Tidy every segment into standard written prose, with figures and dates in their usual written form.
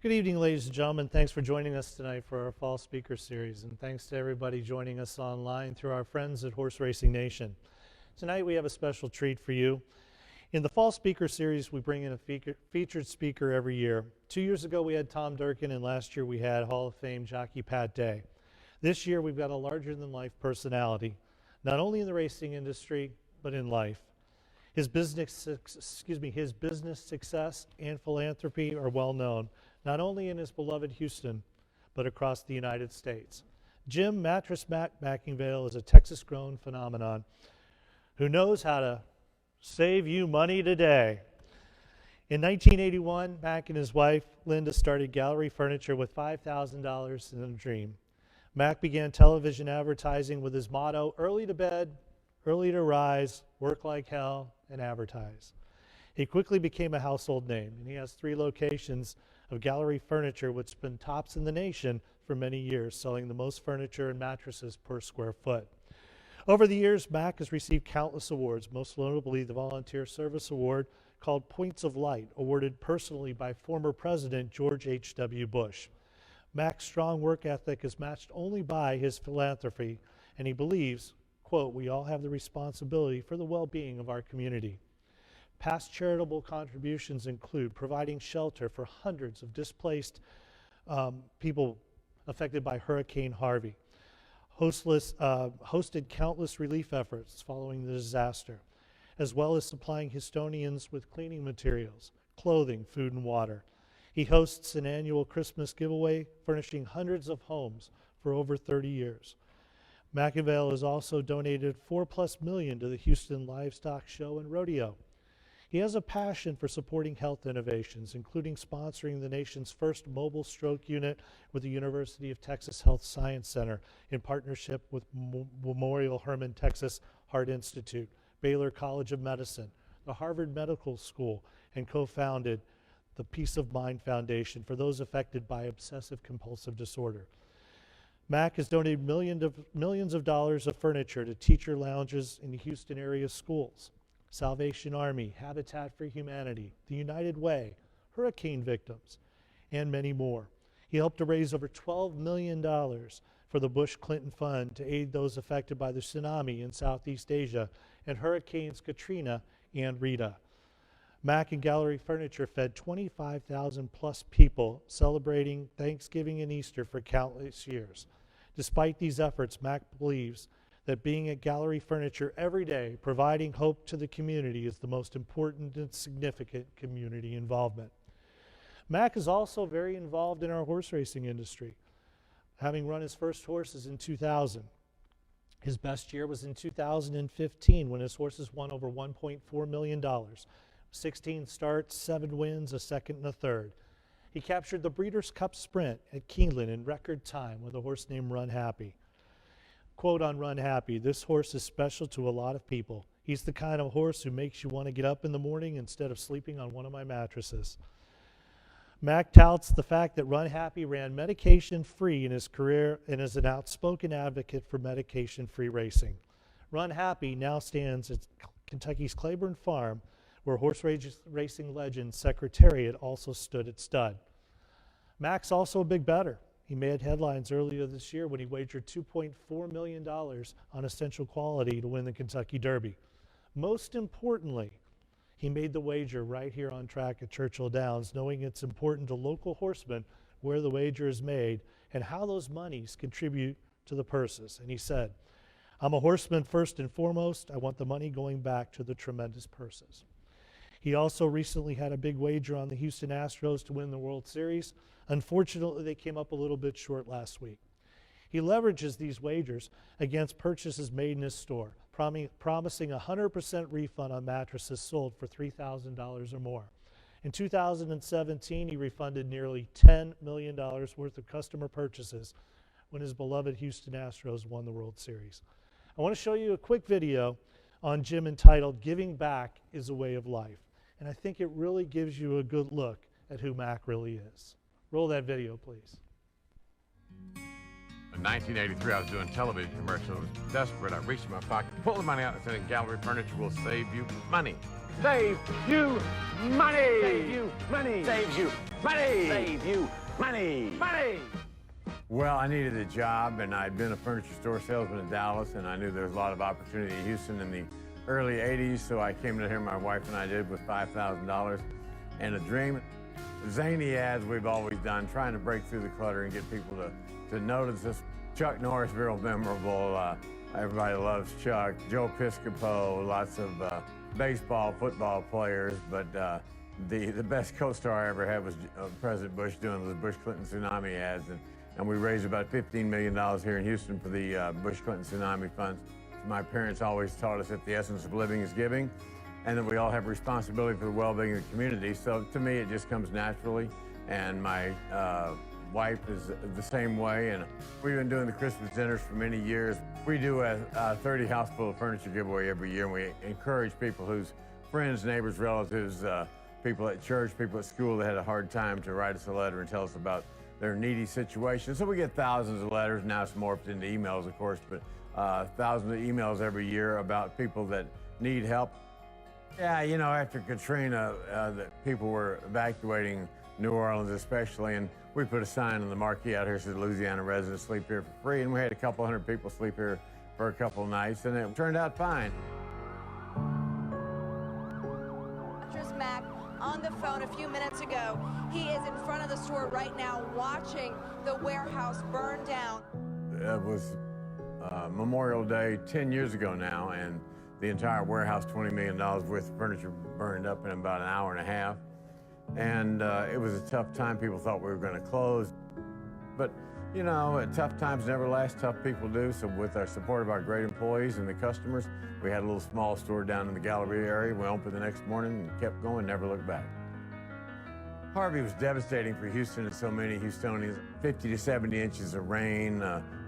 Good evening, ladies and gentlemen. Thanks for joining us tonight for our fall speaker series, and thanks to everybody joining us online through our friends at Horse Racing Nation. Tonight we have a special treat for you. In the fall speaker series, we bring in a featured speaker every year. 2 years ago we had Tom Durkin, and last year we had Hall of Fame jockey Pat Day. This year we've got a larger-than-life personality, not only in the racing industry, but in life. His business success and philanthropy are well known, not only in his beloved Houston, but across the United States. Jim Mattress Mack McIngvale is a Texas-grown phenomenon who knows how to save you money today. In 1981, Mack and his wife, Linda, started Gallery Furniture with $5,000 in a dream. Mack began television advertising with his motto, early to bed, early to rise, work like hell, and advertise. He quickly became a household name, and he has 3 locations of Gallery Furniture, which has been tops in the nation for many years, selling the most furniture and mattresses per square foot. Over the years, Mack has received countless awards, most notably the Volunteer Service Award called Points of Light, awarded personally by former President George H.W. Bush. Mack's strong work ethic is matched only by his philanthropy, and he believes, quote, we all have the responsibility for the well-being of our community. Past charitable contributions include providing shelter for hundreds of displaced people affected by Hurricane Harvey, hosted countless relief efforts following the disaster, as well as supplying Houstonians with cleaning materials, clothing, food, and water. He hosts an annual Christmas giveaway, furnishing hundreds of homes for over 30 years. McIngvale has also donated $4+ million to the Houston Livestock Show and Rodeo. He has a passion for supporting health innovations, including sponsoring the nation's first mobile stroke unit with the University of Texas Health Science Center in partnership with Memorial Hermann Texas Heart Institute, Baylor College of Medicine, the Harvard Medical School, and co-founded the Peace of Mind Foundation for those affected by obsessive-compulsive disorder. Mack has donated millions of dollars of furniture to teacher lounges in the Houston area schools, Salvation Army, Habitat for Humanity, the United Way, hurricane victims, and many more. He helped to raise over $12 million for the Bush-Clinton Fund to aid those affected by the tsunami in Southeast Asia and Hurricanes Katrina and Rita. Mack and Gallery Furniture fed 25,000 plus people celebrating Thanksgiving and Easter for countless years. Despite these efforts, Mack believes that being at Gallery Furniture every day, providing hope to the community, is the most important and significant community involvement. Mack is also very involved in our horse racing industry, having run his first horses in 2000. His best year was in 2015 when his horses won over $1.4 million. 16 starts, 7 wins, a second and a third. He captured the Breeders' Cup Sprint at Keeneland in record time with a horse named Runhappy. Quote on Runhappy, this horse is special to a lot of people. He's the kind of horse who makes you want to get up in the morning instead of sleeping on one of my mattresses. Mack touts the fact that Runhappy ran medication-free in his career and is an outspoken advocate for medication-free racing. Runhappy now stands at Kentucky's Claiborne Farm, where horse racing legend Secretariat also stood at stud. Mack's also a big bettor. He made headlines earlier this year when he wagered $2.4 million on Essential Quality to win the Kentucky Derby. Most importantly, he made the wager right here on track at Churchill Downs, knowing it's important to local horsemen where the wager is made and how those monies contribute to the purses. And he said, I'm a horseman first and foremost. I want the money going back to the tremendous purses. He also recently had a big wager on the Houston Astros to win the World Series. Unfortunately, they came up a little bit short last week. He leverages these wagers against purchases made in his store, promising a 100% refund on mattresses sold for $3,000 or more. In 2017, he refunded nearly $10 million worth of customer purchases when his beloved Houston Astros won the World Series. I want to show you a quick video on Jim entitled Giving Back is a Way of Life. And I think it really gives you a good look at who Mack really is. Roll that video, please. A In 1983, I was doing television commercials. I was desperate. I reached in my pocket, pulled the money out, and said, Gallery Furniture will save you money. Save you money! Save you money! Saves you money! Save you money! Money! Well, I needed a job, and I'd been a furniture store salesman in Dallas, and I knew there was a lot of opportunity in Houston in the early 80s, so I came to here, my wife and I did, with $5,000 and a dream. Zany ads we've always done, trying to break through the clutter and get people to notice us. Chuck Norris, real memorable. Everybody loves Chuck. Joe Piscopo, lots of baseball, football players, but the best co-star I ever had was President Bush doing the Bush Clinton tsunami ads, and we raised about $15 million here in Houston for the Bush Clinton tsunami funds. My parents always taught us that the essence of living is giving, and that we all have responsibility for the well-being of the community. So to me, it just comes naturally, and my wife is the same way, and we've been doing the Christmas dinners for many years. We do a 30 house full of furniture giveaway every year, and we encourage people whose friends, neighbors, relatives, people at church, people at school that had a hard time to write us a letter and tell us about their needy situation. So we get thousands of letters. Now it's morphed into emails, of course, but thousands of emails every year about people that need help. Yeah, you know, after Katrina, people were evacuating New Orleans especially, and we put a sign on the marquee out here that said Louisiana residents sleep here for free, and we had a couple hundred people sleep here for a couple nights, and it turned out fine. Mattress Mack on the phone a few minutes ago. He is in front of the store right now watching the warehouse burn down. It was Memorial Day 10 years ago now, and the entire warehouse, $20 million worth of furniture, burned up in about an hour and a half. And it was a tough time. People thought we were going to close. But, you know, tough times never last, tough people do. So with our support of our great employees and the customers, we had a little small store down in the Gallery area. We opened the next morning and kept going, never looked back. Harvey was devastating for Houston and so many Houstonians. 50 to 70 inches of rain,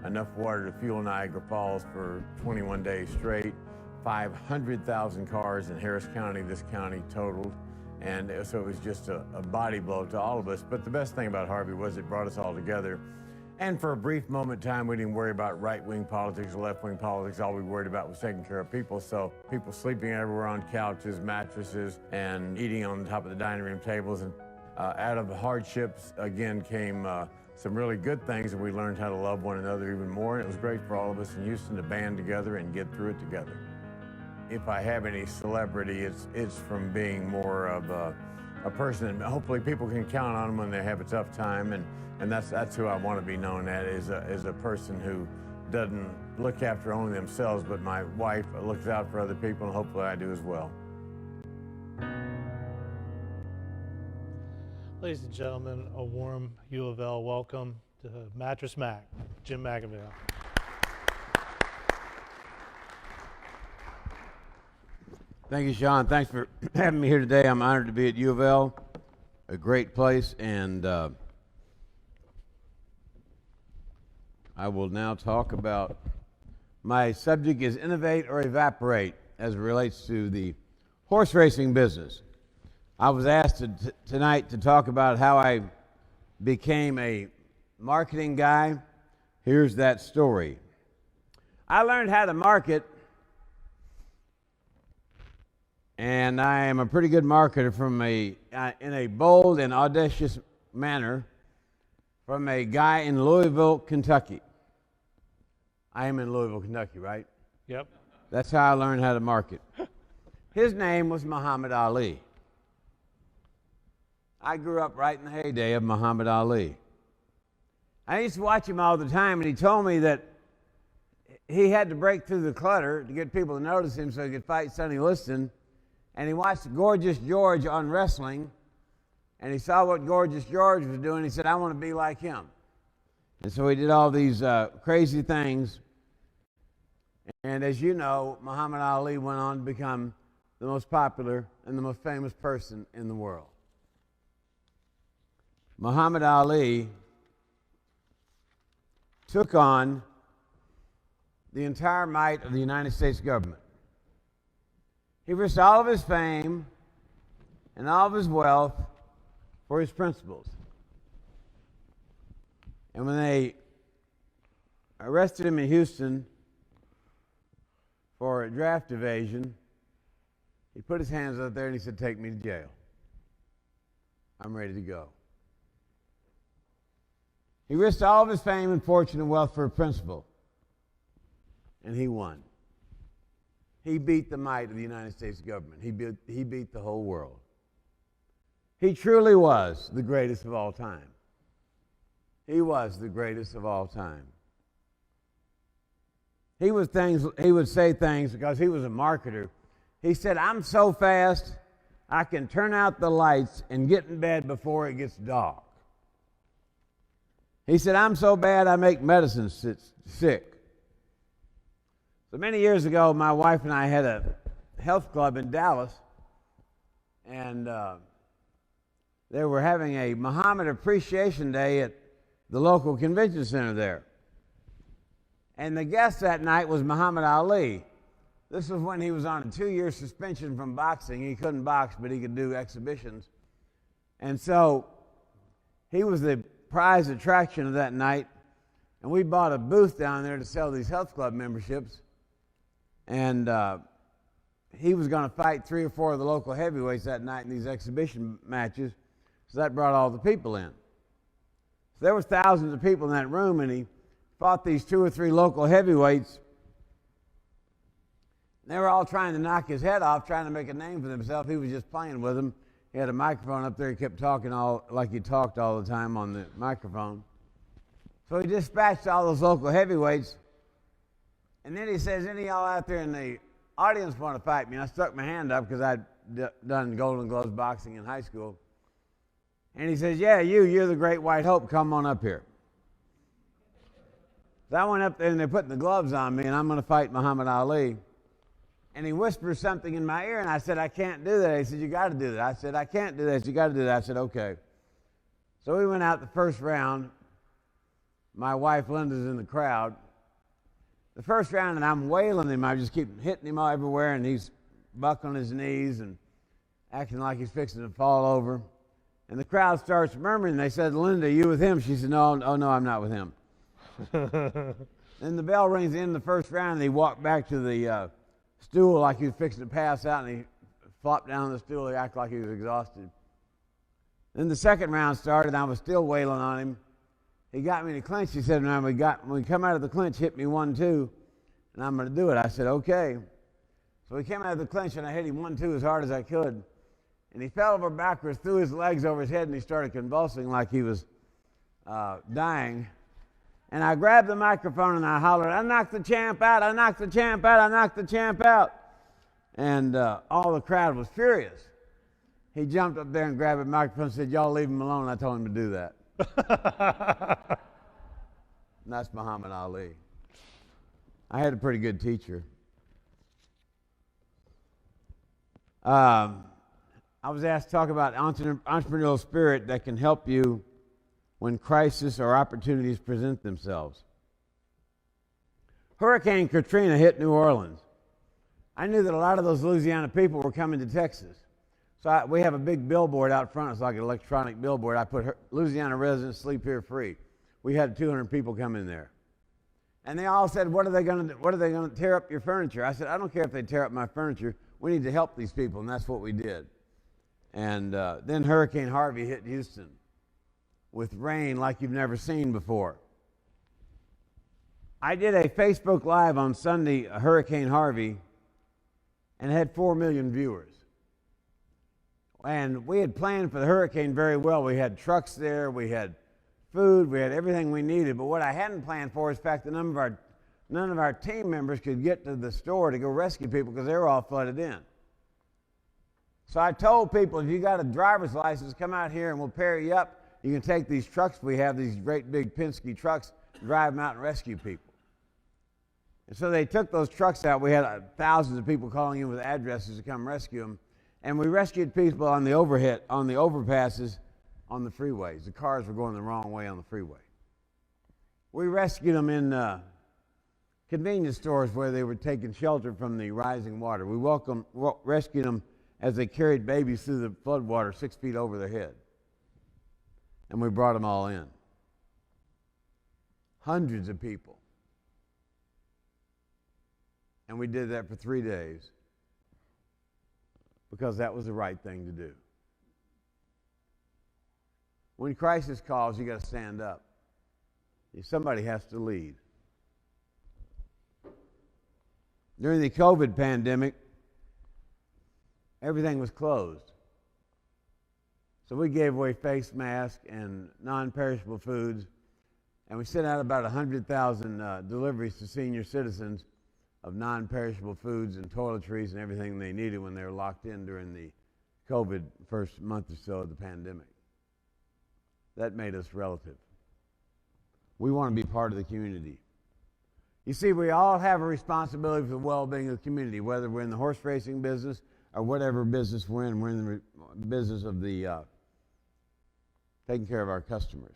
enough water to fuel Niagara Falls for 21 days straight. 500,000 cars in Harris County, this county totaled. And so it was just a body blow to all of us. But the best thing about Harvey was it brought us all together. And for a brief moment in time, we didn't worry about right-wing politics or left-wing politics. All we worried about was taking care of people. So people sleeping everywhere on couches, mattresses, and eating on top of the dining room tables. And out of the hardships, again, came some really good things, and we learned how to love one another even more. And it was great for all of us in Houston to band together and get through it together. If I have any celebrity, it's from being more of a person, and hopefully people can count on them when they have a tough time, and that's who I want to be known as a person who doesn't look after only themselves, but my wife looks out for other people, and hopefully I do as well. Ladies and gentlemen, a warm U of L welcome to Mattress Mack, Jim McIngvale. Thank you, Sean. Thanks for having me here today. I'm honored to be at U of L, a great place, and I will now talk about my subject is innovate or evaporate as it relates to the horse racing business. I was asked tonight to talk about how I became a marketing guy. Here's that story. I learned how to market, and I am a pretty good marketer in a bold and audacious manner from a guy in Louisville, Kentucky. I am in Louisville, Kentucky, right? Yep. That's how I learned how to market. His name was Muhammad Ali. I grew up right in the heyday of Muhammad Ali. I used to watch him all the time, and he told me that he had to break through the clutter to get people to notice him so he could fight Sonny Liston. And he watched Gorgeous George on wrestling, and he saw what Gorgeous George was doing. He said, I want to be like him. And so he did all these crazy things. And as you know, Muhammad Ali went on to become the most popular and the most famous person in the world. Muhammad Ali took on the entire might of the United States government. He risked all of his fame and all of his wealth for his principles. And when they arrested him in Houston for draft evasion. He put his hands up there and he said, "Take me to jail. I'm ready to go." He risked all of his fame and fortune and wealth for a principle, and he won. He beat the might of the United States government. He beat the whole world. He truly was the greatest of all time. He was the greatest of all time. He would say things because he was a marketer. He said, "I'm so fast, I can turn out the lights and get in bed before it gets dark." He said, "I'm so bad, I make medicine sick." So many years ago, my wife and I had a health club in Dallas, and they were having a Muhammad Appreciation Day at the local convention center there. And the guest that night was Muhammad Ali. This was when he was on a 2-year suspension from boxing. He couldn't box, but he could do exhibitions. And so he was the prize attraction of that night. And we bought a booth down there to sell these health club memberships. And he was going to fight 3 or 4 of the local heavyweights that night in these exhibition matches. So that brought all the people in. So there was thousands of people in that room, and he fought these 2 or 3 local heavyweights. They were all trying to knock his head off, trying to make a name for themselves. He was just playing with them. He had a microphone up there. He kept talking like he talked all the time on the microphone. So he dispatched all those local heavyweights. And then he says, "Any of y'all out there in the audience want to fight me?" And I stuck my hand up because I'd done Golden Gloves boxing in high school. And he says, "Yeah, you're the Great White Hope. Come on up here." So I went up there and they're putting the gloves on me, and I'm going to fight Muhammad Ali. And he whispers something in my ear, and I said, "I can't do that." He said, "You got to do that." I said, "I can't do that." He said, "You got to do that." I said, "Okay." So we went out the first round. My wife Linda's in the crowd. The first round, and I'm wailing him. I just keep hitting him all everywhere, and he's buckling his knees and acting like he's fixing to fall over. And the crowd starts murmuring. They said, "Linda, you with him?" She said, "No, no, I'm not with him." Then the bell rings in the first round, and he walked back to the stool like he was fixing to pass out, and he flopped down on the stool. He acted like he was exhausted. Then the second round started, and I was still wailing on him. He got me in a clinch. He said, "When we come out of the clinch, hit me 1-2, and I'm going to do it." I said, "Okay." So we came out of the clinch, and I hit him 1-2 as hard as I could. And he fell over backwards, threw his legs over his head, and he started convulsing like he was dying. And I grabbed the microphone and I hollered, "I knocked the champ out, I knocked the champ out, I knocked the champ out." And all the crowd was furious. He jumped up there and grabbed the microphone and said, "Y'all leave him alone." I told him to do that. And that's Muhammad Ali. I had a pretty good teacher. I was asked to talk about entrepreneurial spirit that can help you when crisis or opportunities present themselves. Hurricane Katrina hit New Orleans. I knew that a lot of those Louisiana people were coming to Texas. So we have a big billboard out front. It's like an electronic billboard. I put Louisiana residents sleep here free. We had 200 people come in there. And they all said, "What are they going to do? What are they going to tear up your furniture?" I said, "I don't care if they tear up my furniture. We need to help these people." And that's what we did. And then Hurricane Harvey hit Houston with rain like you've never seen before. I did a Facebook Live on Sunday, Hurricane Harvey, and it had 4 million viewers. And we had planned for the hurricane very well. We had trucks there, we had food, we had everything we needed. But what I hadn't planned for is, in fact, none of our team members could get to the store to go rescue people because they were all flooded in. So I told people, if you got a driver's license, come out here and we'll pair you up. You can take these trucks. We have these great big Penske trucks, drive them out and rescue people. And so they took those trucks out. We had thousands of people calling in with addresses to come rescue them. And we rescued people on the overpasses, on the freeways. The cars were going the wrong way on the freeway. We rescued them in convenience stores where they were taking shelter from the rising water. We rescued them as they carried babies through the floodwater 6 feet over their head. And we brought them all in. Hundreds of people And we did that for 3 days because that was the right thing to do. When crisis calls, you got to stand up. Somebody has to lead. During the COVID pandemic, everything was closed. So we gave away face masks and non-perishable foods, and we sent out about 100,000 deliveries to senior citizens of non-perishable foods and toiletries and everything they needed when they were locked in during the COVID first month or so of the pandemic. That made us relative. We want to be part of the community. You see, we all have a responsibility for the well-being of the community, whether we're in the horse racing business or whatever business we're in. We're in the business of the taking care of our customers.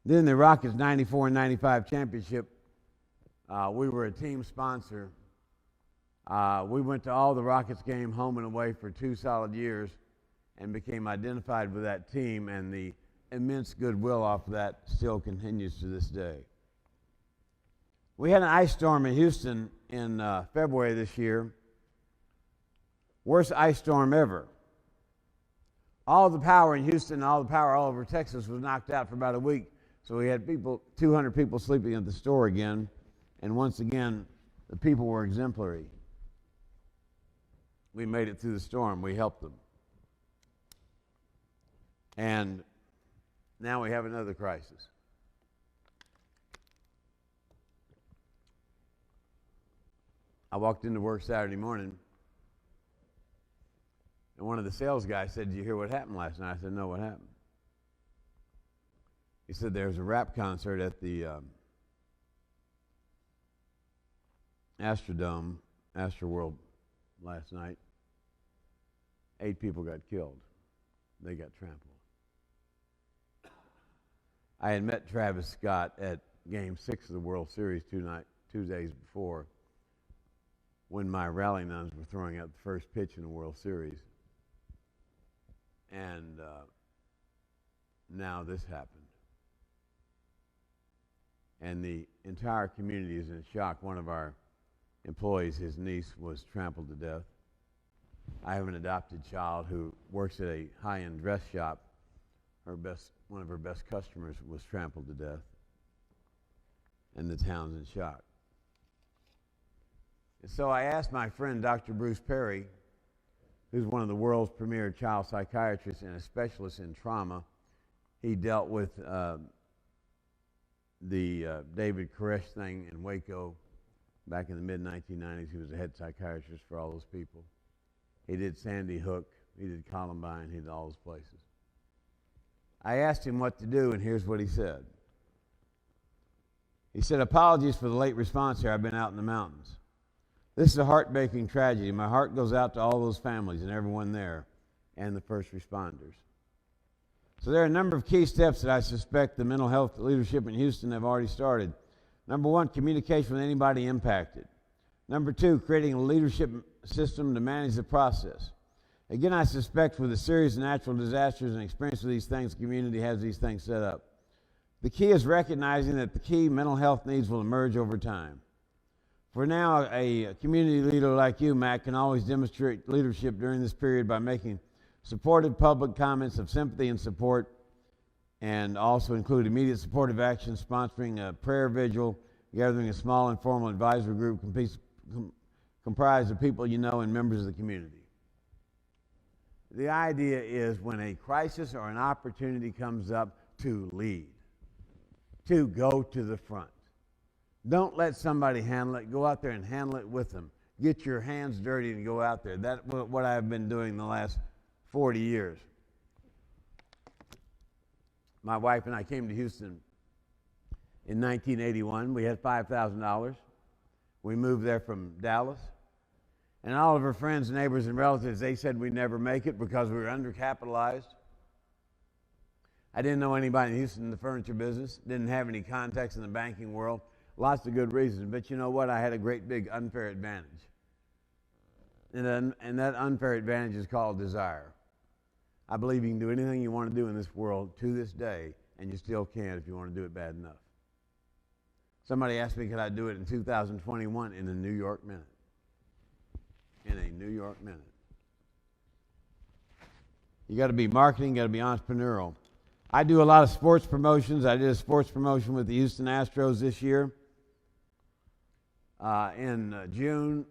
Then the Rockets 94 and 95 championship, we were a team sponsor. We went to all the Rockets game home and away for 2 solid years and became identified with that team, and the immense goodwill off of that still continues to this day. We had an ice storm in Houston in February this year. Worst ice storm ever. All the power in Houston, all the power all over Texas was knocked out for about a week. So we had 200 people sleeping at the store again. And once again, the people were exemplary. We made it through the storm. We helped them. And now we have another crisis. I walked into work Saturday morning, and one of the sales guys said, "Did you hear what happened last night?" I said, "No, what happened?" He said, "There was a rap concert at the Astroworld last night. 8 people got killed. They got trampled." I had met Travis Scott at Game 6 of the World Series 2 days before, when my rally nuns were throwing out the first pitch in the World Series. And now this happened. And the entire community is in shock. One of our employees, his niece, was trampled to death. I have an adopted child who works at a high-end dress shop. One of her best customers was trampled to death. And the town's in shock. And so I asked my friend, Dr. Bruce Perry, who's one of the world's premier child psychiatrists and a specialist in trauma. He dealt with the David Koresh thing in Waco back in the mid-1990s. He was the head psychiatrist for all those people. He did Sandy Hook. He did Columbine. He did all those places. I asked him what to do, and here's what he said. He said, "Apologies for the late response here. I've been out in the mountains. This is a heartbreaking tragedy. My heart goes out to all those families and everyone there and the first responders." So there are a number of key steps that I suspect the mental health leadership in Houston have already started. Number 1, communication with anybody impacted. Number 2, creating a leadership system to manage the process. Again, I suspect with a series of natural disasters and experience with these things, the community has these things set up. The key is recognizing that the key mental health needs will emerge over time. For now, a community leader like you, Matt, can always demonstrate leadership during this period by making supportive public comments of sympathy and support, and also include immediate supportive action, sponsoring a prayer vigil, gathering a small informal advisory group comprised of people you know and members of the community. The idea is when a crisis or an opportunity comes up, to lead, to go to the front. Don't let somebody handle it. Go out there and handle it with them. Get your hands dirty and go out there. That's what I've been doing the last 40 years. My wife and I came to Houston in 1981. We had $5,000. We moved there from Dallas. And all of her friends, neighbors, and relatives, they said we'd never make it because we were undercapitalized. I didn't know anybody in Houston in the furniture business. Didn't have any contacts in the banking world. Lots of good reasons. But you know what? I had a great big unfair advantage. And that unfair advantage is called desire. I believe you can do anything you want to do in this world to this day, and you still can if you want to do it bad enough. Somebody asked me, could I do it in 2021 in a New York minute? In a New York minute. You got to be marketing, got to be entrepreneurial. I do a lot of sports promotions. I did a sports promotion with the Houston Astros this year. In June,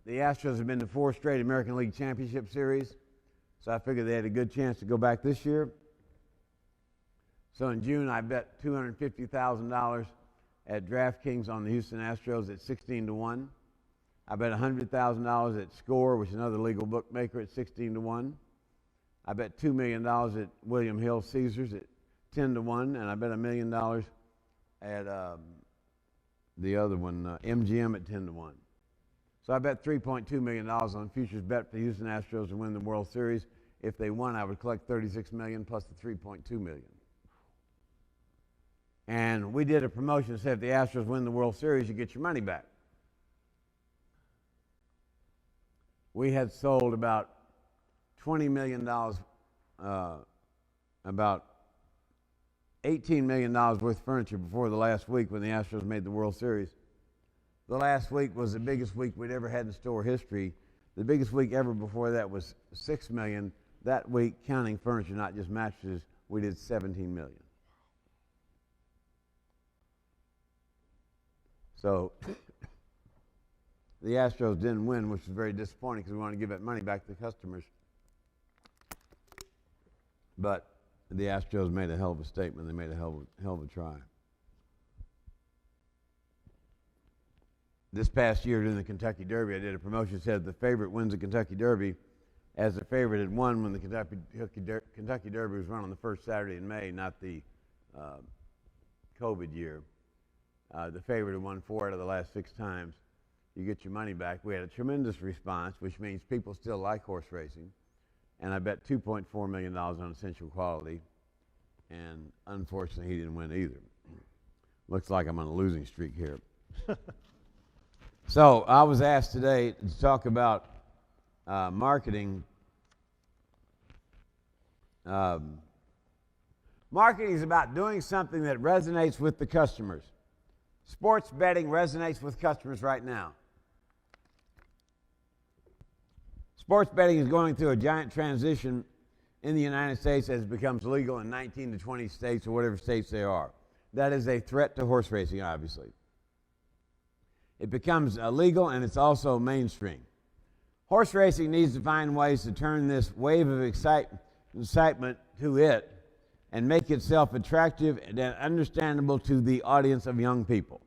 the Astros have been to 4 straight American League Championship Series, so I figured they had a good chance to go back this year. So in June, I bet $250,000 at DraftKings on the Houston Astros at 16-1. I bet $100,000 at Score, which is another legal bookmaker, at 16-1. I bet $2 million at William Hill Caesars at 10-1, and I bet $1 million at the other one, MGM, at 10-1. So I bet $3.2 million on futures bet for the Houston Astros to win the World Series. If they won, I would collect $36 million plus the $3.2 million. And we did a promotion that said if the Astros win the World Series, you get your money back. We had sold about $20 million, about $18 million worth of furniture before the last week when the Astros made the World Series. The last week was the biggest week we'd ever had in store history. The biggest week ever before that was $6 million. That week, counting furniture, not just mattresses, we did $17 million. So the Astros didn't win, which was very disappointing because we wanted to give that money back to the customers. But the Astros made a hell of a statement. They made a hell of a try. This past year during the Kentucky Derby, I did a promotion that said the favorite wins the Kentucky Derby, as the favorite had won when the Kentucky Derby was run on the first Saturday in May, not the COVID year. The favorite had won 4 out of the last 6 times. You get your money back. We had a tremendous response, which means people still like horse racing. And I bet $2.4 million on Essential Quality. And unfortunately, he didn't win either. Looks like I'm on a losing streak here. So I was asked today to talk about marketing. Marketing is about doing something that resonates with the customers. Sports betting resonates with customers right now. Sports betting is going through a giant transition in the United States as it becomes legal in 19 to 20 states or whatever states they are. That is a threat to horse racing, obviously. It becomes illegal and it's also mainstream. Horse racing needs to find ways to turn this wave of excitement to it and make itself attractive and understandable to the audience of young people.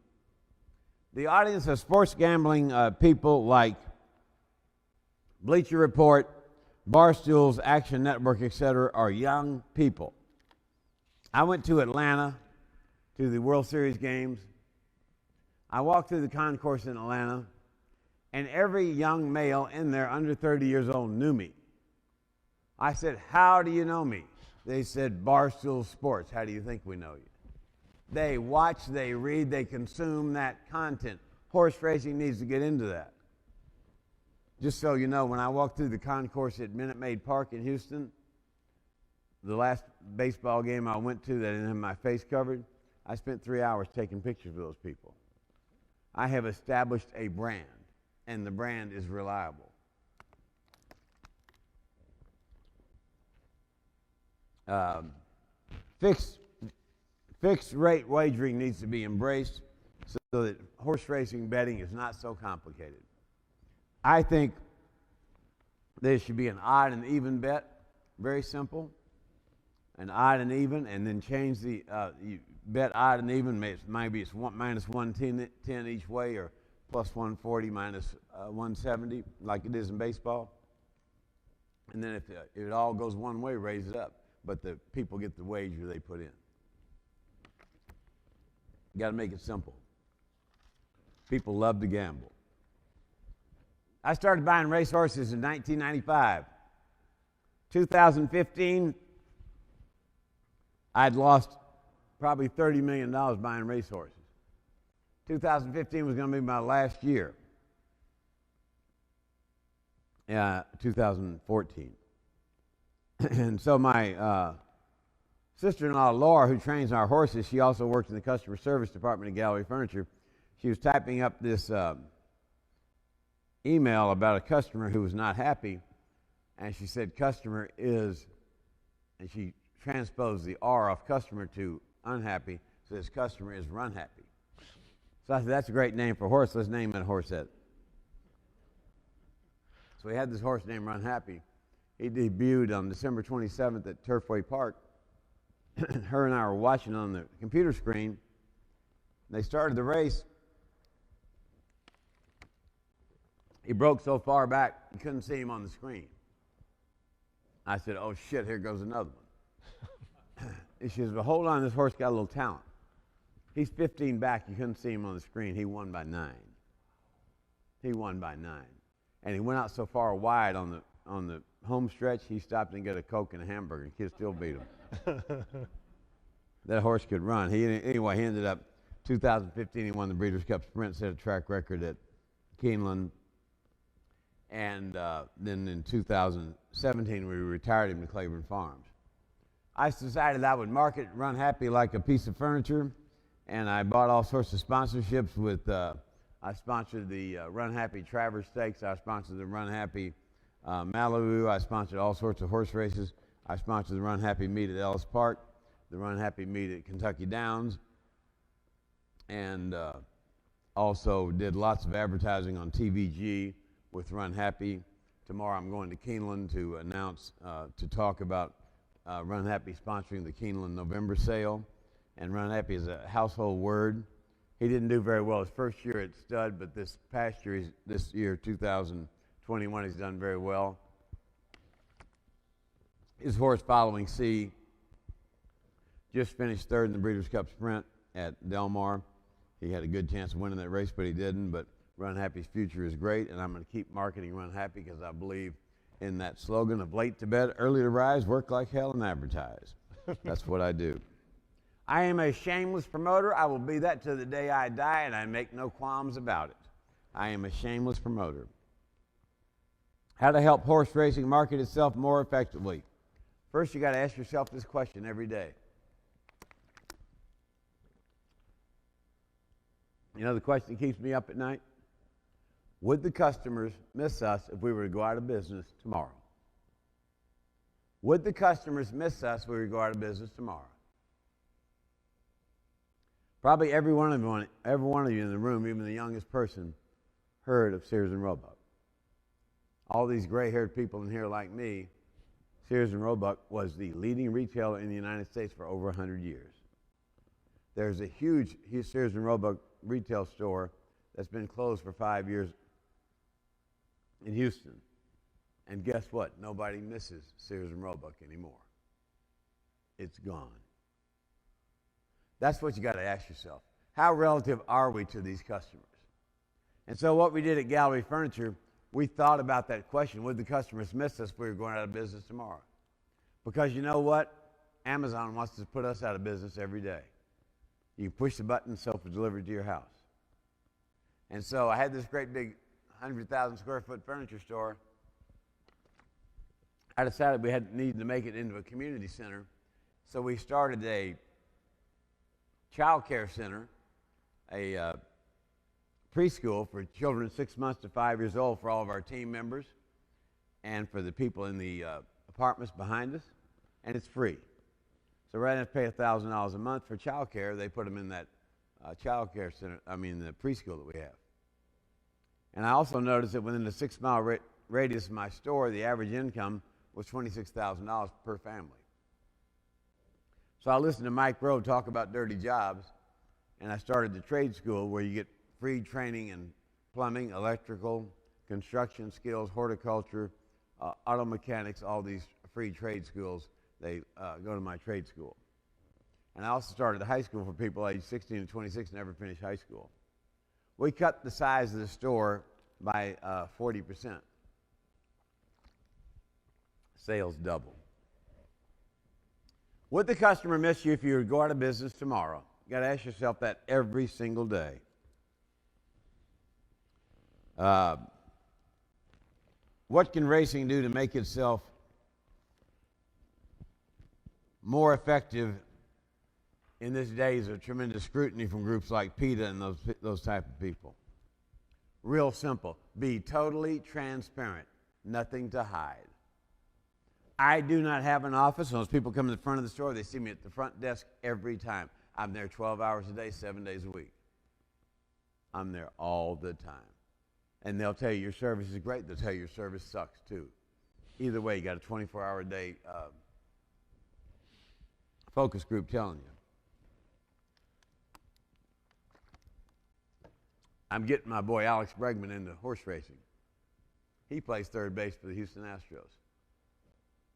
The audience of sports gambling people like Bleacher Report, Barstool's, Action Network, etc., are young people. I went to Atlanta to the World Series games. I walked through the concourse in Atlanta, and every young male in there under 30 years old knew me. I said, "How do you know me?" They said, "Barstool Sports." How do you think we know you? They watch, they read, they consume that content. Horse racing needs to get into that. Just so you know, when I walked through the concourse at Minute Maid Park in Houston, the last baseball game I went to that didn't have my face covered, I spent 3 hours taking pictures of those people. I have established a brand, and the brand is reliable. Fixed rate wagering needs to be embraced so that horse racing betting is not so complicated. I think there should be an odd and even bet, very simple. An odd and even, and then change the, you bet odd and even, maybe it's minus 110 each way, or plus 140 minus 170, like it is in baseball. And then if it all goes one way, raise it up. But the people get the wager they put in. You got to make it simple. People love to gamble. I started buying racehorses in 1995. 2015, I'd lost probably $30 million buying racehorses. 2015 was going to be my last year. 2014. And so my sister-in-law, Laura, who trains our horses, she also works in the customer service department of Gallery Furniture. She was typing up this email about a customer who was not happy, and she said customer is, and she transposed the R off customer to unhappy, says customer is Runhappy. So I said, that's a great name for a horse. Let's name that horse that. So we had this horse named Runhappy. He debuted on December 27th at Turfway Park. Her and I were watching on the computer screen. They started the race. He broke so far back, you couldn't see him on the screen. I said, oh shit, here goes another one. And she says, well, hold on, this horse got a little talent. He's 15 back, you couldn't see him on the screen. He won by 9. He won by 9. And he went out so far wide on the home stretch, he stopped and got a Coke and a hamburger, and kids still beat him. That horse could run. Anyway, he ended up, 2015, he won the Breeders' Cup Sprint, set a track record at Keeneland. And then in 2017, we retired him to Claiborne Farms. I decided I would market Runhappy like a piece of furniture, and I bought all sorts of sponsorships with, I sponsored the Runhappy Travers Stakes, I sponsored the Runhappy Malibu, I sponsored all sorts of horse races, I sponsored the Runhappy meet at Ellis Park, the Runhappy meet at Kentucky Downs, and also did lots of advertising on TVG with Runhappy. Tomorrow I'm going to Keeneland to announce, to talk about Runhappy sponsoring the Keeneland November sale. And Runhappy is a household word. He didn't do very well his first year at stud, but this past year, this year, 2021, he's done very well. His horse, Following C, just finished third in the Breeders' Cup Sprint at Del Mar. He had a good chance of winning that race, but he didn't. But Runhappy's future is great, and I'm going to keep marketing Runhappy because I believe in that slogan of late to bed, early to rise, work like hell, and advertise. That's what I do. I am a shameless promoter. I will be that to the day I die, and I make no qualms about it. I am a shameless promoter. How to help horse racing market itself more effectively. First, you got to ask yourself this question every day. You know the question that keeps me up at night? Would the customers miss us if we were to go out of business tomorrow? Would the customers miss us if we were to go out of business tomorrow? Probably every one of you in the room, even the youngest person, heard of Sears and Roebuck. All these gray-haired people in here like me, Sears and Roebuck was the leading retailer in the United States for over 100 years. There's a huge Sears and Roebuck retail store that's been closed for 5 years in Houston. And guess what? Nobody misses Sears and Roebuck anymore. It's gone. That's what you got to ask yourself. How relative are we to these customers? And so what we did at Gallery Furniture, we thought about that question. Would the customers miss us if we were going out of business tomorrow? Because you know what? Amazon wants to put us out of business every day. You push the button, self-delivered to your house. And so I had this great big 100,000 square foot furniture store. I decided we needed to make it into a community center. So we started a child care center, a preschool for children 6 months to 5 years old for all of our team members and for the people in the apartments behind us, and it's free. So rather than pay $1,000 a month for child care, they put them in that child care center, the preschool that we have. And I also noticed that within the 6 mile radius of my store, the average income was $26,000 per family. So I listened to Mike Rowe talk about dirty jobs, and I started the trade school where you get free training in plumbing, electrical, construction skills, horticulture, auto mechanics, all these free trade schools. They go to my trade school. And I also started a high school for people aged 16 to 26 never finished high school. We cut the size of the store by 40%. Sales doubled. Would the customer miss you if you were to go out of business tomorrow? You got to ask yourself that every single day. What can racing do to make itself more effective in this days of tremendous scrutiny from groups like PETA and those type of people. Real simple. Be totally transparent. Nothing to hide. I do not have an office. Those people come to the front of the store, they see me at the front desk every time. I'm there 12 hours a day, 7 days a week. I'm there all the time. And they'll tell you your service is great. They'll tell you your service sucks too. Either way, you got a 24-hour-a-day focus group telling you. I'm getting my boy Alex Bregman into horse racing. He plays third base for the Houston Astros.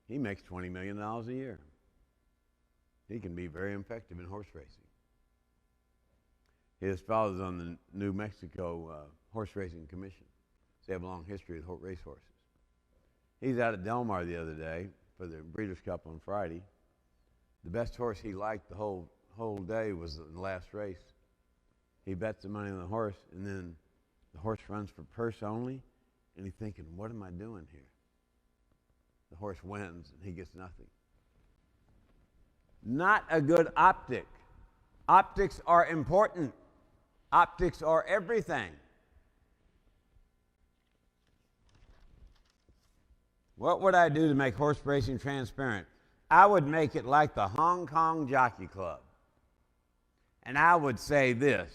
He makes $20 million a year. He can be very effective in horse racing. His father's on the New Mexico Horse Racing Commission. So they have a long history with race horses. He's out at Del Mar the other day for the Breeders' Cup on Friday. The best horse he liked the whole day was the last race. He bets the money on the horse, and then the horse runs for purse only, and he's thinking, what am I doing here? The horse wins, and he gets nothing. Not a good optic. Optics are important. Optics are everything. What would I do to make horse racing transparent? I would make it like the Hong Kong Jockey Club. And I would say this.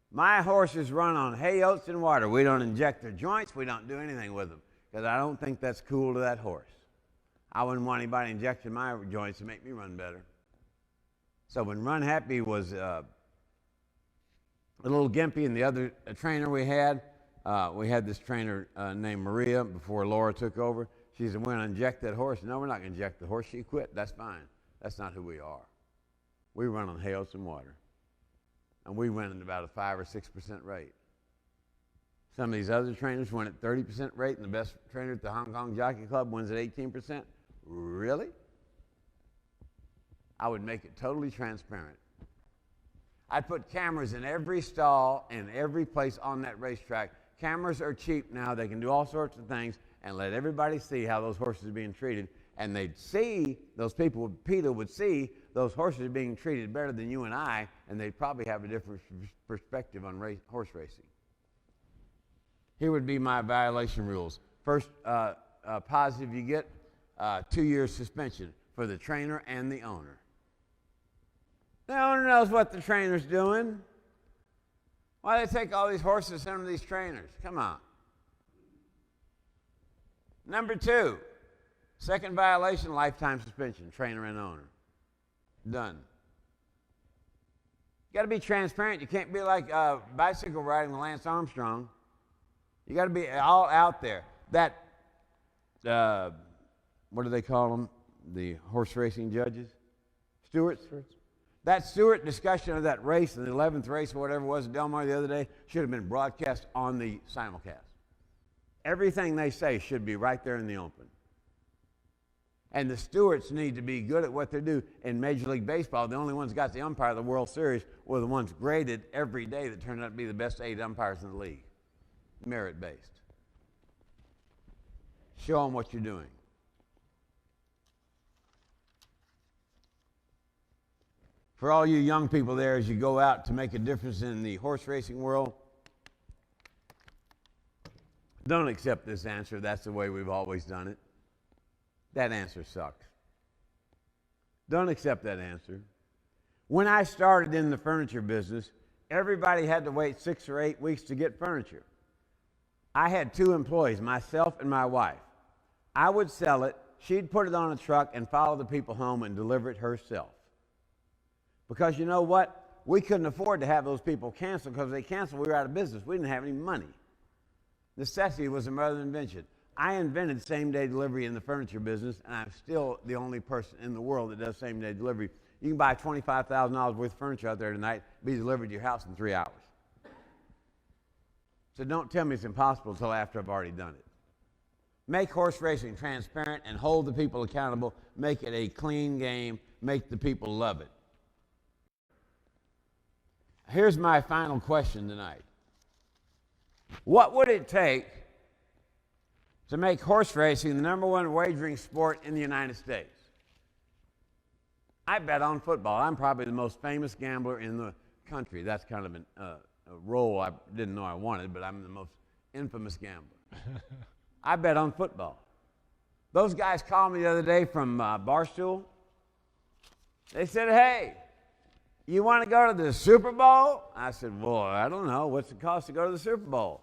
My horses run on hay, oats, and water. We don't inject their joints. We don't do anything with them because I don't think that's cool to that horse. I wouldn't want anybody injecting my joints to make me run better. So when Runhappy was a little gimpy and the other trainer we had this trainer named Maria before Laura took over. She said, we're going to inject that horse. No, we're not going to inject the horse. She quit. That's fine. That's not who we are. We run on hay, oats, and water. And we win at about a 5 or 6% rate. Some of these other trainers win at 30% rate, and the best trainer at the Hong Kong Jockey Club wins at 18%. Really? I would make it totally transparent. I'd put cameras in every stall and every place on that racetrack. Cameras are cheap now. They can do all sorts of things and let everybody see how those horses are being treated. And they'd see, those people with PETA would see those horses being treated better than you and I, and they'd probably have a different perspective on horse racing. Here would be my violation rules. First positive you get, 2 years suspension for the trainer and the owner. The owner knows what the trainer's doing. Why do they take all these horses and send them to these trainers? Come on. Number 2, second violation, lifetime suspension, trainer and owner. Done. You got to be transparent. You can't be like bicycle riding with Lance Armstrong. You got to be all out there. That, what do they call them? The horse racing judges? Stewards? That Stewart discussion of that race, the 11th race or whatever it was at Del Mar the other day, should have been broadcast on the simulcast. Everything they say should be right there in the open. And the stewards need to be good at what they do. In Major League Baseball, the only ones that got the umpire of the World Series were the ones graded every day that turned out to be the best 8 umpires in the league. Merit-based. Show them what you're doing. For all you young people there, as you go out to make a difference in the horse racing world, don't accept this answer. That's the way we've always done it. That answer sucks. Don't accept that answer. When I started in the furniture business, everybody had to wait 6 or 8 weeks to get furniture. I had 2 employees, myself and my wife. I would sell it, she'd put it on a truck and follow the people home and deliver it herself. Because you know what? We couldn't afford to have those people cancel, because if they canceled, we were out of business. We didn't have any money. Necessity was the mother of invention. I invented same-day delivery in the furniture business, and I'm still the only person in the world that does same-day delivery. You can buy $25,000 worth of furniture out there tonight, be delivered to your house in 3 hours. So don't tell me it's impossible until after I've already done it. Make horse racing transparent and hold the people accountable. Make it a clean game. Make the people love it. Here's my final question tonight. What would it take to make horse racing the #1 wagering sport in the United States? I bet on football. I'm probably the most famous gambler in the country. That's kind of a role I didn't know I wanted, but I'm the most infamous gambler. I bet on football. Those guys called me the other day from Barstool. They said, hey, you want to go to the Super Bowl? I said, well, I don't know. What's it cost to go to the Super Bowl?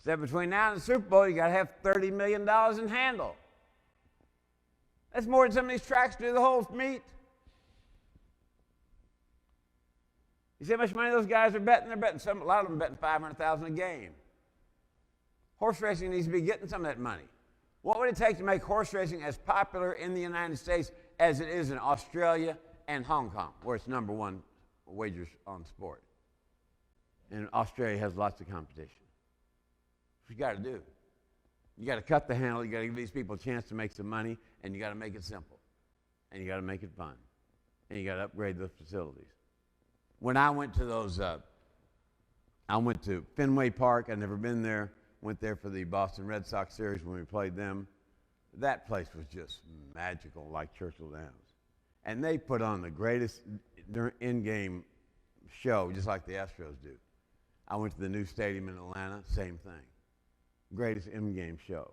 Said between now and the Super Bowl, you got to have $30 million in handle. That's more than some of these tracks do the whole meet. You see how much money those guys are betting? They're betting a lot of them betting $500,000 a game. Horse racing needs to be getting some of that money. What would it take to make horse racing as popular in the United States as it is in Australia and Hong Kong, where it's number one wagers on sport? And Australia has lots of competition. What you got to do. You got to cut the handle. You got to give these people a chance to make some money, and you got to make it simple, and you got to make it fun, and you got to upgrade the facilities. When I went to those, I went to Fenway Park. I'd never been there. Went there for the Boston Red Sox series when we played them. That place was just magical, like Churchill Downs, and they put on the greatest in-game show, just like the Astros do. I went to the new stadium in Atlanta. Same thing. Greatest in-game show.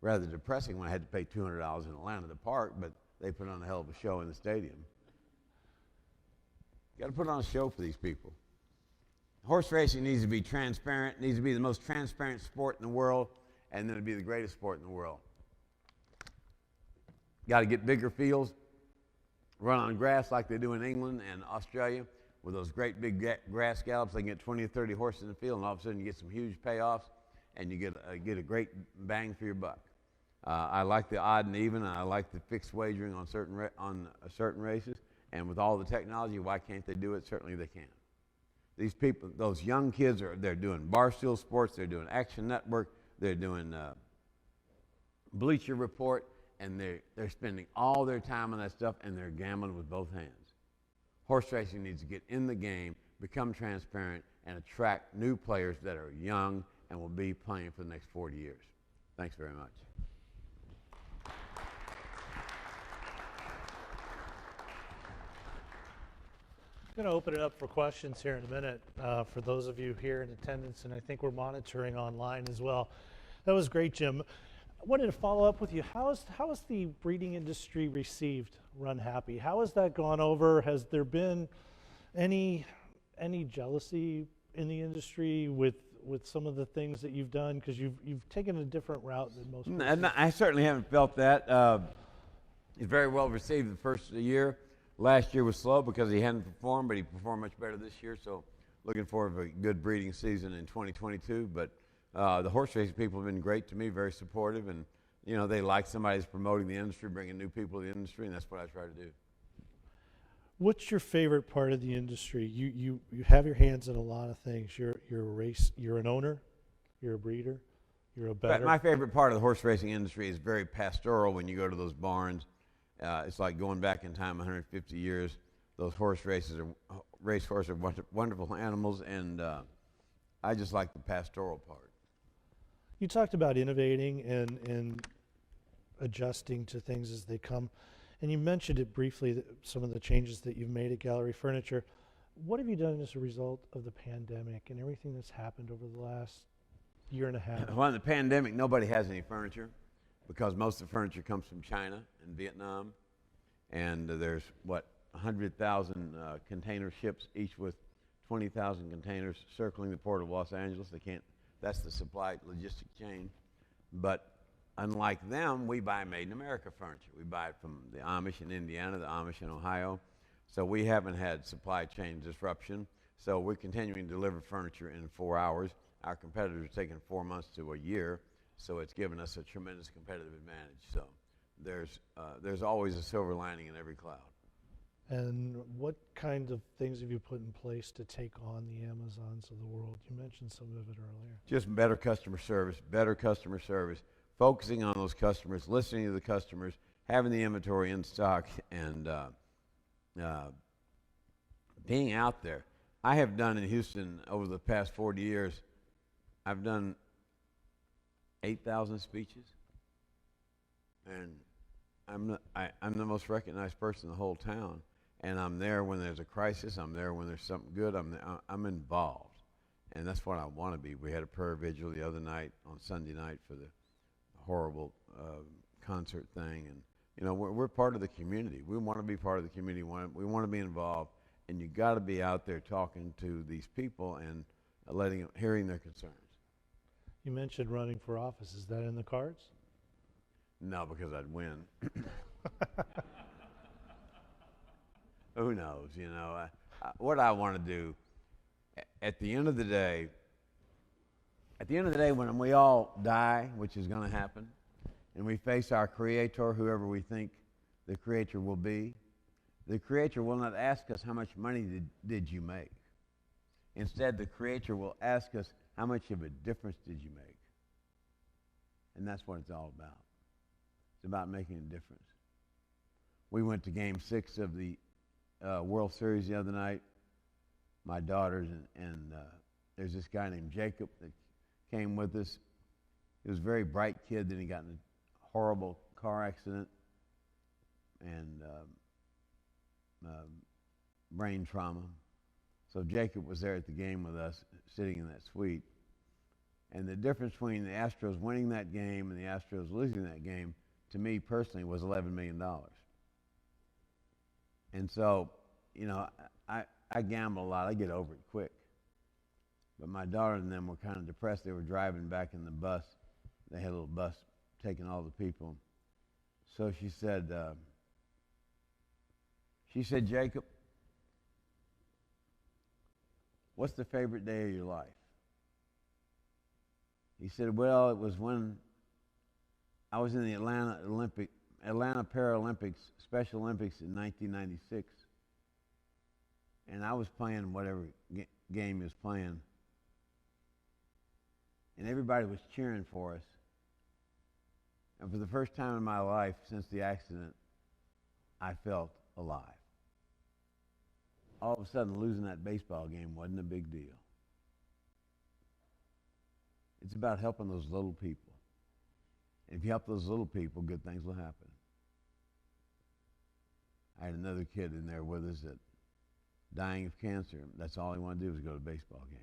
Rather depressing when I had to pay $200 in Atlanta to park, but they put on a hell of a show in the stadium. You got to put on a show for these people. Horse racing needs to be transparent, needs to be the most transparent sport in the world, and then it'll be the greatest sport in the world. Got to get bigger fields, run on grass like they do in England and Australia with those great big grass gallops. They can get 20 or 30 horses in the field, and all of a sudden you get some huge payoffs, and you get a great bang for your buck. I like the odd and even, and I like the fixed wagering on certain races. And with all the technology, why can't they do it? Certainly they can. These people, those young kids, they're doing Barstool Sports, they're doing Action Network, they're doing Bleacher Report, and they're spending all their time on that stuff, and they're gambling with both hands. Horse racing needs to get in the game, become transparent, and attract new players that are young and will be playing for the next 40 years. Thanks very much. I'm going to open it up for questions here in a minute for those of you here in attendance, and I think we're monitoring online as well. That was great, Jim. I wanted to follow up with you. How has the breeding industry received Runhappy? How has that gone over? Has there been any jealousy in the industry with some of the things that you've done? Because you've taken a different route than most people. No, I certainly haven't felt that. It's very well received the first year. Last year was slow because he hadn't performed, but he performed much better this year. So looking forward to a good breeding season in 2022. But the horse racing people have been great to me, very supportive. And, you know, they like somebody who's promoting the industry, bringing new people to the industry, and that's what I try to do. What's your favorite part of the industry? You have your hands in a lot of things. You're an owner, you're a breeder, you're a bettor. But my favorite part of the horse racing industry is very pastoral when you go to those barns. It's like going back in time 150 years. Those racehorses are wonderful animals, and I just like the pastoral part. You talked about innovating and adjusting to things as they come, and you mentioned it briefly, some of the changes that you've made at Gallery Furniture. What have you done as a result of the pandemic and everything that's happened over the last year and a half? Well, in the pandemic, nobody has any furniture, because most of the furniture comes from China and Vietnam, and there's 100,000 container ships, each with 20,000 containers circling the port of Los Angeles. That's the supply logistic chain. But unlike them, we buy made in America furniture. We buy it from the Amish in Indiana, the Amish in Ohio. So we haven't had supply chain disruption. So we're continuing to deliver furniture in 4 hours. Our competitors are taking 4 months to a year. So it's given us a tremendous competitive advantage. So there's always a silver lining in every cloud. And what kind of things have you put in place to take on the Amazons of the world? You mentioned some of it earlier. Just better customer service, focusing on those customers, listening to the customers, having the inventory in stock, and being out there. I have done in Houston over the past 40 years, I've done 8,000 speeches, and I'm the most recognized person in the whole town, and I'm there when there's a crisis. I'm there when there's something good. I'm involved, and that's what I want to be. We had a prayer vigil the other night on Sunday night for the horrible concert thing, and you know we're part of the community. We want to be part of the community. We want to be involved, and you got to be out there talking to these people and hearing their concerns. You mentioned running for office. Is that in the cards? No, because I'd win. Who knows? You know, what I want to do at the end of the day. At the end of the day, when we all die, which is going to happen, and we face our Creator, whoever we think the Creator will be, the Creator will not ask us how much money did you make. Instead, the Creator will ask us how much of a difference did you make. And that's what it's all about. It's about making a difference. We went to Game 6 of the World Series the other night, my daughters, and there's this guy named Jacob that came with us. He was a very bright kid, then he got in a horrible car accident and brain trauma. So Jacob was there at the game with us, sitting in that suite. And the difference between the Astros winning that game and the Astros losing that game, to me personally, was $11 million. And so, you know, I gamble a lot. I get over it quick. But my daughter and them were kind of depressed. They were driving back in the bus. They had a little bus taking all the people. So she said, Jacob, what's the favorite day of your life? He said, well, it was when I was in the Atlanta Paralympics, Special Olympics in 1996. And I was playing whatever game he was playing. And everybody was cheering for us. And for the first time in my life since the accident, I felt alive. All of a sudden, losing that baseball game wasn't a big deal. It's about helping those little people. And if you help those little people, good things will happen. I had another kid in there with us that dying of cancer. That's all he wanted to do was go to a baseball game.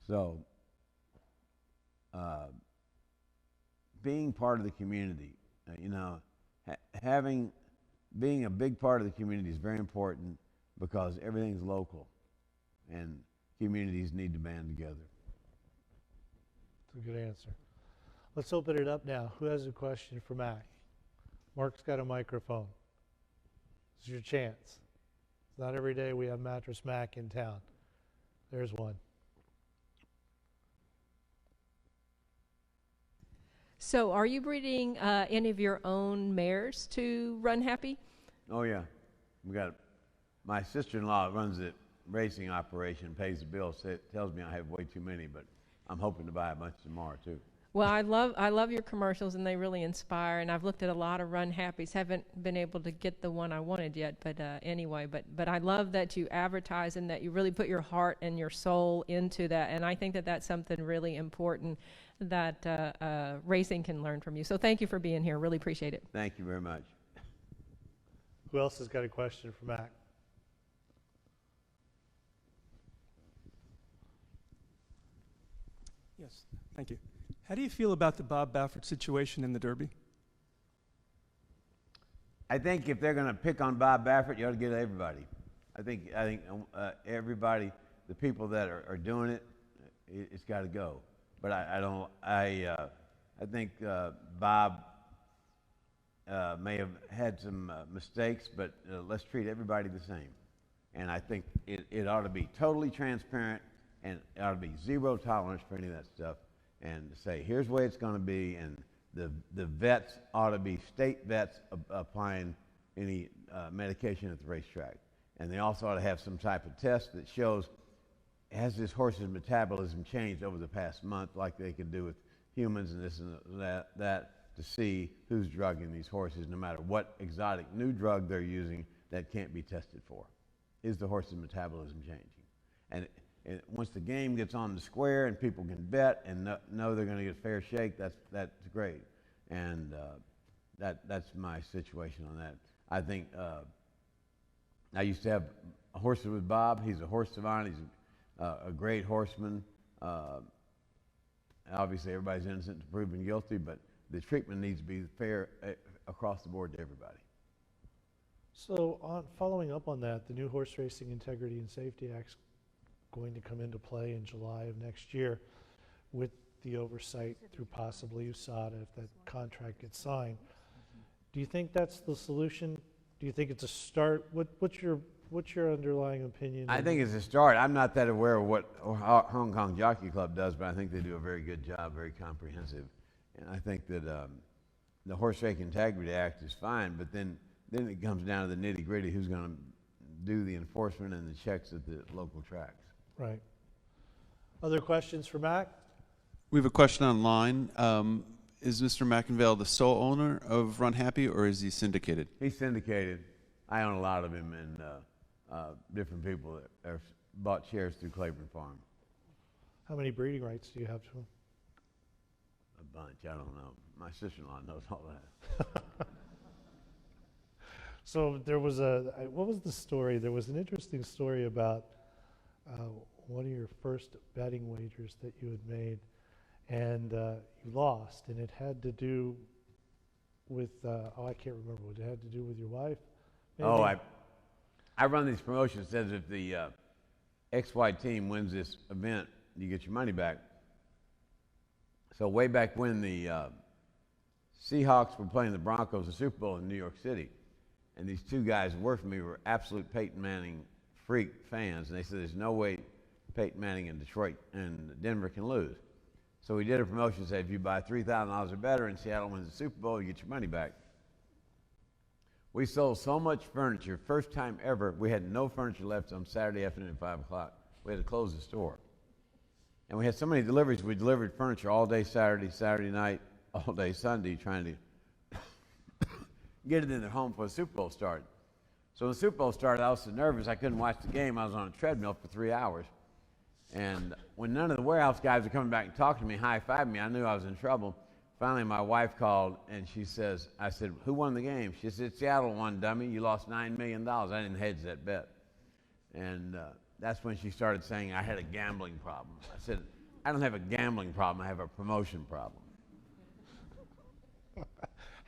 So, being part of the community, you know, being a big part of the community is very important because everything's local and communities need to band together. That's a good answer. Let's open it up now. Who has a question for Mac? Mark's got a microphone. This is your chance. It's not every day we have Mattress Mack in town. There's one. So are you breeding any of your own mares to Runhappy? Oh, yeah. My sister-in-law runs the racing operation, pays the bills, tells me I have way too many, but I'm hoping to buy a bunch tomorrow, too. Well, I love your commercials, and they really inspire, and I've looked at a lot of Runhappies. Haven't been able to get the one I wanted yet, but anyway, but I love that you advertise and that you really put your heart and your soul into that, and I think that that's something really important that racing can learn from you. So thank you for being here. Really appreciate it. Thank you very much. Who else has got a question for Mac? Yes, thank you. How do you feel about the Bob Baffert situation in the Derby? I think if they're going to pick on Bob Baffert, you ought to get everybody. I think everybody, the people that are doing it, it's got to go. But I think Bob may have had some mistakes, but let's treat everybody the same. And I think it ought to be totally transparent, and it ought to be zero tolerance for any of that stuff. And say, here's the way it's going to be, and the vets ought to be state vets applying any medication at the racetrack. And they also ought to have some type of test that shows, has this horse's metabolism changed over the past month, like they could do with humans and this and that to see who's drugging these horses, no matter what exotic new drug they're using that can't be tested for. Is the horse's metabolism changing? And And once the game gets on the square and people can bet and know they're going to get a fair shake, that's great. And that's my situation on that. I think I used to have horses with Bob. He's a horse savant. He's a great horseman. Obviously, everybody's innocent until proven guilty, but the treatment needs to be fair across the board to everybody. So following up on that, the new Horse Racing Integrity and Safety Act is going to come into play in July of next year with the oversight through possibly USADA if that contract gets signed. Do you think that's the solution? Do you think it's a start? What's your underlying opinion? I think it's a start. I'm not that aware of what Hong Kong Jockey Club does, but I think they do a very good job, very comprehensive. And I think that the Horse Racing Integrity Act is fine, but then it comes down to the nitty-gritty, who's going to do the enforcement and the checks at the local tracks. Right. Other questions for Mac? We have a question online. Is Mr. McIngvale the sole owner of Runhappy, or is he syndicated? He's syndicated. I own a lot of him, and different people that have bought shares through Claiborne Farm. How many breeding rights do you have to him? A bunch. I don't know. My sister-in-law knows all that. So there was what was the story? There was an interesting story about one of your first betting wagers that you had made, and you lost, and it had to do with, I can't remember what it had to do with your wife. Maybe? Oh, I run these promotions. Says if the XY team wins this event, you get your money back. So way back when the Seahawks were playing the Broncos in the Super Bowl in New York City, and these two guys who worked for me were absolute Peyton Manning freak fans, and they said there's no way Peyton Manning in Detroit and Denver can lose. So we did a promotion that said if you buy $3,000 or better and Seattle wins the Super Bowl, you get your money back. We sold so much furniture, first time ever, we had no furniture left on Saturday afternoon at 5 o'clock. We had to close the store. And we had so many deliveries, we delivered furniture all day Saturday, Saturday night, all day Sunday, trying to get it in their home before the Super Bowl started. So when the Super Bowl started, I was so nervous I couldn't watch the game. I was on a treadmill for 3 hours. And when none of the warehouse guys were coming back and talking to me, high-fiving me, I knew I was in trouble. Finally, my wife called, and she says, I said, who won the game? She said, Seattle won, dummy. You lost $9 million. I didn't hedge that bet. And that's when she started saying I had a gambling problem. I said, I don't have a gambling problem. I have a promotion problem.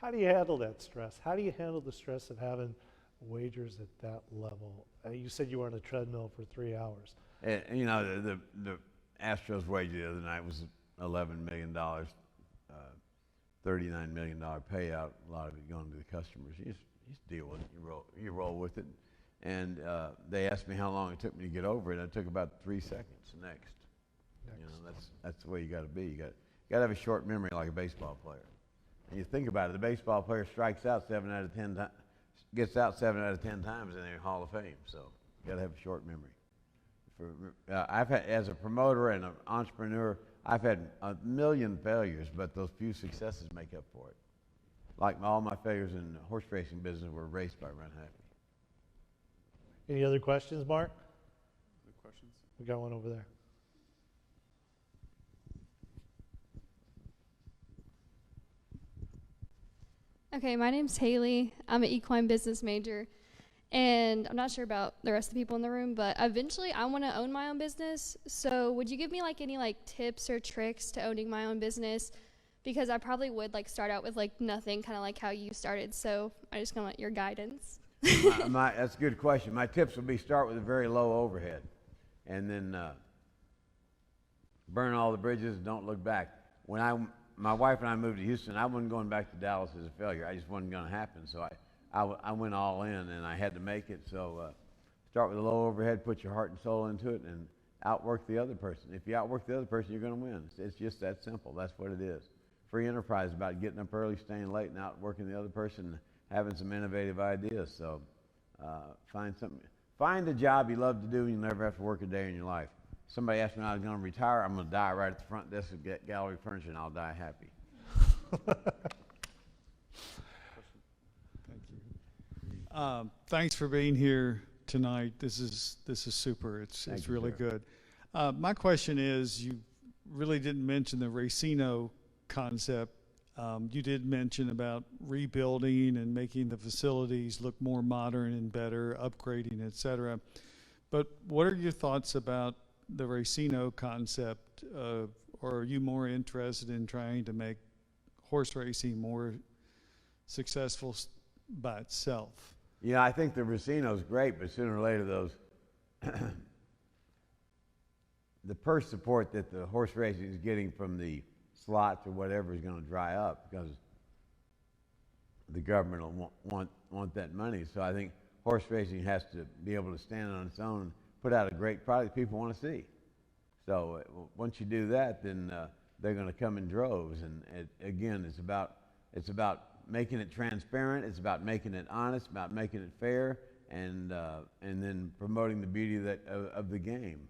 How do you handle that stress? How do you handle the stress of having wagers at that level? You said you were on a treadmill for 3 hours. And, you know, the Astros wager the other night was $11 million, $39 million payout, a lot of it going to the customers. You just deal with it. You roll with it. And they asked me how long it took me to get over it. It took about 3 seconds next. You know, that's the way you got to be. You got to have a short memory like a baseball player. And you think about it, the baseball player strikes out 7 out of 10 times, gets out 7 out of 10 times in their Hall of Fame. So you got to have a short memory. I've had, as a promoter and an entrepreneur, I've had a million failures, but those few successes make up for it. Like all my failures in the horse racing business were raced by Runhappy. Any other questions, Mark? Other questions? We got one over there. Okay, my name's Haley. I'm an equine business major, and I'm not sure about the rest of the people in the room, but eventually I want to own my own business. So would you give me any tips or tricks to owning my own business? Because I probably would start out with nothing, kind of like how you started. So I just want your guidance. That's a good question. My tips would be start with a very low overhead, and then burn all the bridges and don't look back. When my wife and I moved to Houston, I wasn't going back to Dallas as a failure. I just wasn't going to happen. So I went all in, and I had to make it. So start with a low overhead, put your heart and soul into it, and outwork the other person. If you outwork the other person, you're going to win. It's just that simple. That's what it is. Free enterprise is about getting up early, staying late, and outworking the other person, and having some innovative ideas. So find a job you love to do, and you'll never have to work a day in your life. Somebody asked me when I was going to retire. I'm going to die right at the front desk of Gallery Furniture, and I'll die happy. Thank you. Thanks for being here tonight. This is super. It's really good. My question is, you really didn't mention the racino concept. You did mention about rebuilding and making the facilities look more modern and better, upgrading, et cetera. But what are your thoughts about the racino concept? Or are you more interested in trying to make horse racing more successful by itself? Yeah, I think the racino's great, but sooner or later those the purse support that the horse racing is getting from the slots or whatever is going to dry up because the government will want that money. So I think horse racing has to be able to stand on its own and put out a great product people want to see. So once you do that, then they're going to come in droves. And again, it's about making it transparent. It's about making it honest. About making it fair, and then promoting the beauty of the game.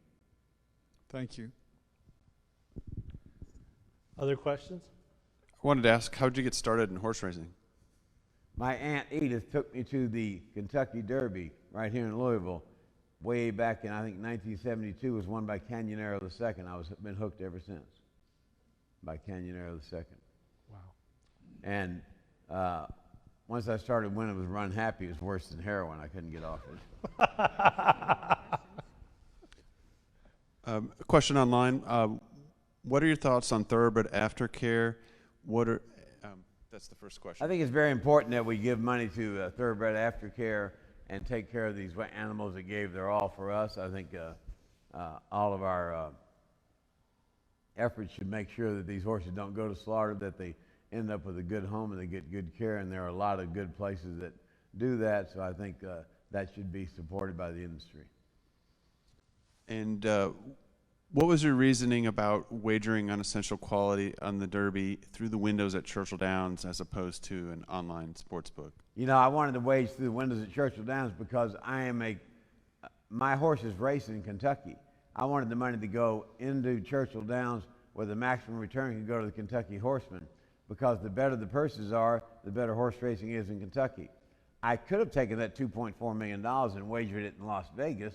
Thank you. Other questions? I wanted to ask, how did you get started in horse racing? My Aunt Edith took me to the Kentucky Derby right here in Louisville way back in, I think, 1972. Was won by Canyonero II. I've been hooked ever since by Canyonero II. Wow. And once I started winning with Runhappy, it was worse than heroin. I couldn't get off it. A question online. What are your thoughts on thoroughbred aftercare? That's the first question. I think it's very important that we give money to thoroughbred aftercare and take care of these animals that gave their all for us. I think all of our efforts should make sure that these horses don't go to slaughter, that they end up with a good home and they get good care, and there are a lot of good places that do that, so I think that should be supported by the industry. And what was your reasoning about wagering on essential quality on the Derby through the windows at Churchill Downs as opposed to an online sports book? You know, I wanted to wage through the windows at Churchill Downs because my horses race in Kentucky. I wanted the money to go into Churchill Downs where the maximum return can go to the Kentucky horsemen, because the better the purses are, the better horse racing is in Kentucky. I could have taken that $2.4 million and wagered it in Las Vegas,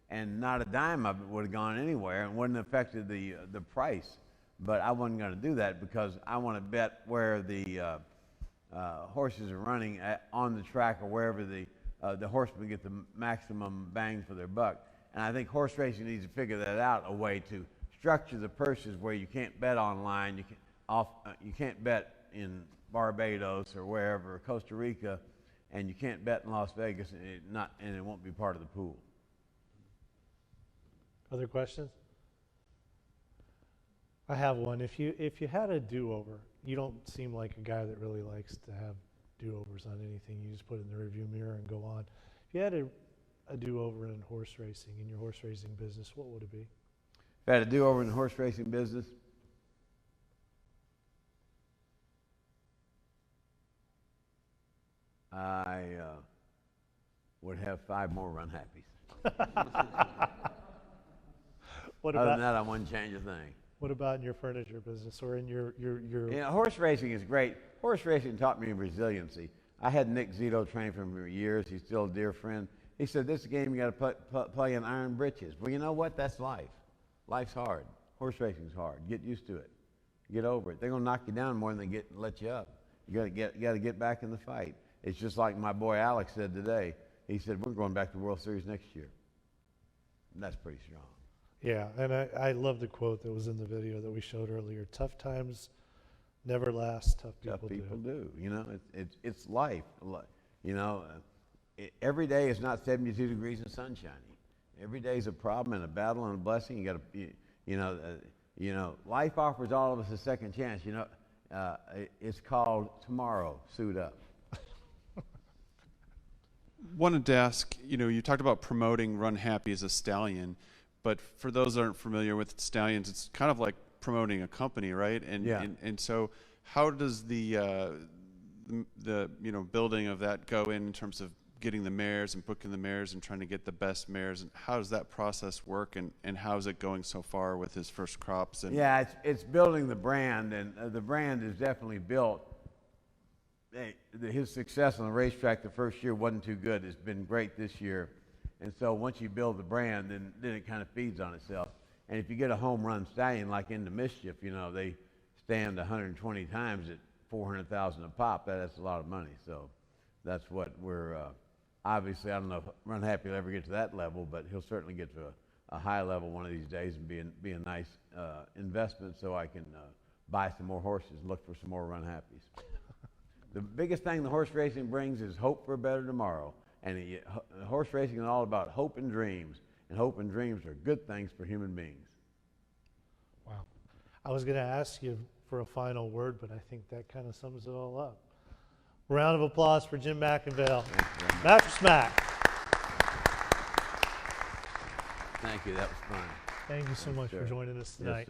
and not a dime of it would have gone anywhere and wouldn't have affected the price. But I wasn't going to do that because I want to bet where the horses are running on the track, or wherever the horsemen get the maximum bang for their buck. And I think horse racing needs to figure that out, a way to structure the purses where you can't bet online, you can't bet in Barbados or wherever, Costa Rica, and you can't bet in Las Vegas, and it won't be part of the pool. Other questions? I have one. If you had a do-over, you don't seem like a guy that really likes to have do-overs on anything. You just put it in the review mirror and go on. If you had a do-over in horse racing, in your horse racing business, what would it be? If I had a do-over in the horse racing business, I would have 5 more Runhappies. Other than that, I wouldn't change a thing. What about in your furniture business or in your Yeah, horse racing is great. Horse racing taught me resiliency. I had Nick Zito train for me for years. He's still a dear friend. He said, this is a game you got to play in iron britches. Well, you know what? That's life. Life's hard. Horse racing's hard. Get used to it. Get over it. They're going to knock you down more than they let you up. You got to get back in the fight. It's just like my boy Alex said today. He said, we're going back to the World Series next year. And that's pretty strong. Yeah, and I love the quote that was in the video that we showed earlier. Tough times never last. Tough people do. You know, it's life. You know, every day is not 72 degrees and sunshiny. Every day is a problem and a battle and a blessing. You know, life offers all of us a second chance. You know, it's called tomorrow. Suit up. Wanted to ask, you talked about promoting Runhappy as a stallion, but for those that aren't familiar with stallions, it's kind of like promoting a company, right? And so how does the building of that go in terms of getting the mares and booking the mares and trying to get the best mares, and how does that process work, and how is it going so far with his first crops? And yeah, it's building the brand, and the brand is definitely built. His success on the racetrack the first year wasn't too good. It's been great this year. And so once you build the brand, then it kind of feeds on itself. And if you get a home run stallion like Into Mischief, you know, they stand 120 times at $400,000 a pop. That's a lot of money. So that's what we're, obviously, I don't know if Runhappy will ever get to that level, but he'll certainly get to a high level one of these days and be a nice investment so I can buy some more horses and look for some more Runhappies. The biggest thing the horse racing brings is hope for a better tomorrow. And horse racing is all about hope and dreams. And hope and dreams are good things for human beings. Wow. I was going to ask you for a final word, but I think that kind of sums it all up. Round of applause for Jim McIngvale. Mattress Mack. Thank you. That was fun. Thank you so much for joining us tonight. Yes, sir.